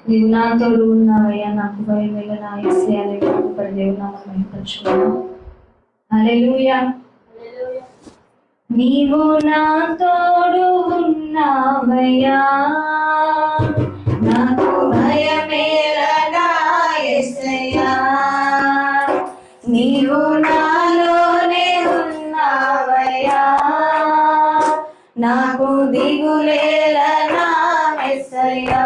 నీవు నా తోడు ఉన్నావయ్యా, నాకు భయం వేళ నా యేసయ్యా అనే పాట దేవుని నామమున మహిమపరచుకుందాం. హల్లెలూయా. నీవు నా తోడు ఉన్నావయ్యా, నాకు భయమేల నా యేసయ్యా. నీవు నాలోనే ఉన్నావయ్యా, నాకు దిగులేల నా యేసయ్యా.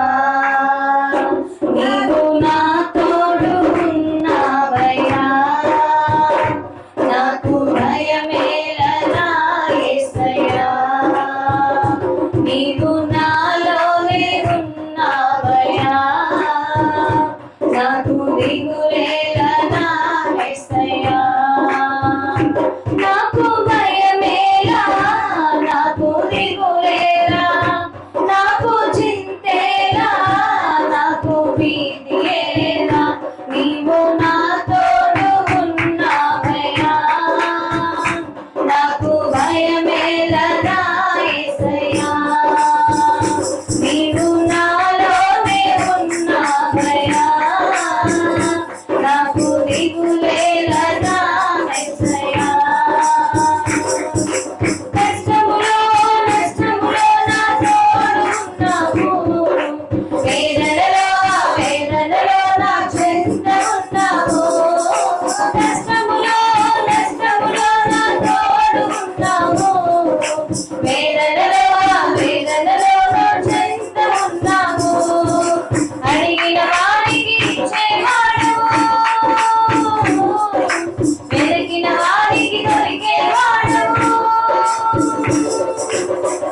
నీవు నా తోడు ఉన్నావయ్యా, నాకు భయమేల నా యేసయ్యా. నీవు నాలోనే ఉన్నావయ్యా, నాకు దిగులేల నా యేసయ్యా. నాకు భయమేలా, నాకు దిగులేలా, నాకు చింతేలా, నాకు భీతియేలా. నీవు నా తోడు ఉన్నావయ్యా, నాకు భయమేలా నా యేసయ్యా. నీవు నాలోనే ఉన్నావయ్యా, నాకు దిగులేలా నా యేసయ్యా. కష్టములో నష్టములో నా తోడు ఉన్నావు, వేదనలో వేదనలో నా చెంత ఉన్నావు. కష్టములో నష్టములో నా తోడు ఉన్నావు, వేదనలో వేదనలో నా చెంత ఉన్నావు. అడిగిన వారికి ఇచ్చేవాడవు, వెతికిన వారికి దొరికేవాడవు.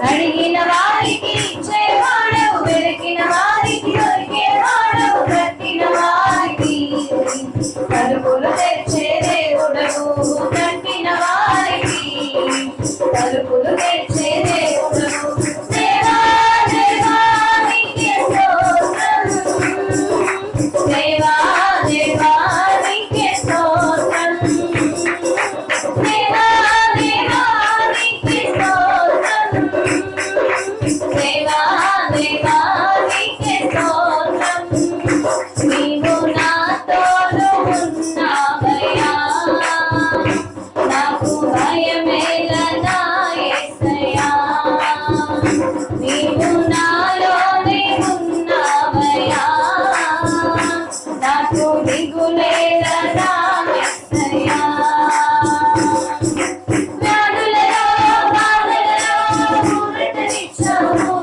అడిగిన వారికి ఇచ్చేవాడవు, వెతికిన వారికి దొరికేవాడవు. కట్టిన వారికి తలుపులు తెచ్చే దేవుడవు, కట్టిన వారికి తలుపులు తెచ్చే దేవుడవు. దేవా దేవా నీకే స్తోత్రం, దేవా దేవా నీకే స్తోత్రం, దేవా దేవా నీకే స్తోత్రం, దేవా దేవా నీకే స్తోత్రం. నీవు నా తోడు ఉన్నావయ్యా, నాకు భయమేల నా యేసయ్యా. నీవు నాలోనే ఉన్నావయ్యా, నాకు దిగులేల నా యేసయ్యా. వ్యాధులలో బాధలలో ఊరటనిచ్చావు,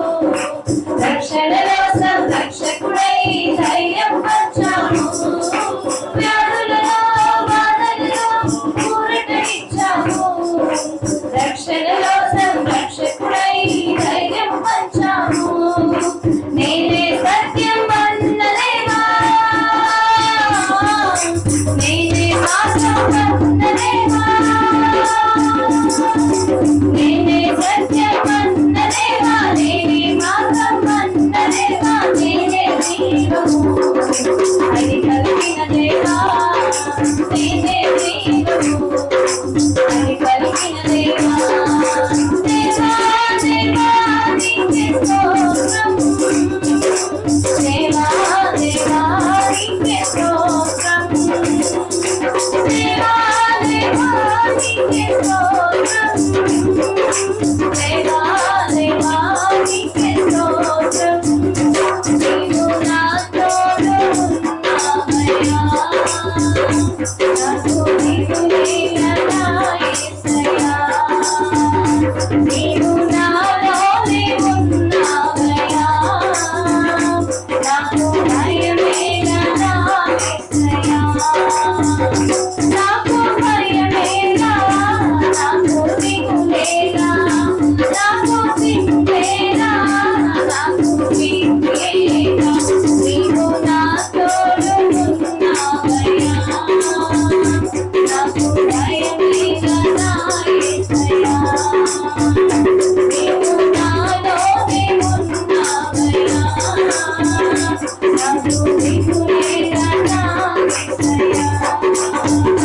రక్షణలో సంరక్షకుడై ధైర్యం పంచావు. వ్యాధులలో బాధలలో ఊరటనిచ్చావు, రక్షణలో సంరక్షకుడై ధైర్యం పంచావు. నేనే సత్యం అన్న దేవా, నేనే మార్గం అన్న దేవా, నేనే సత్యం అన్న దేవా, నేనే మార్గం అన్న దేవా, నేనే జీవము అది కలిగిన దేవా, నేనే జీవము అది కలిగిన దేవా. దేవా దేవా నీకే స్తోత్రం, దేవా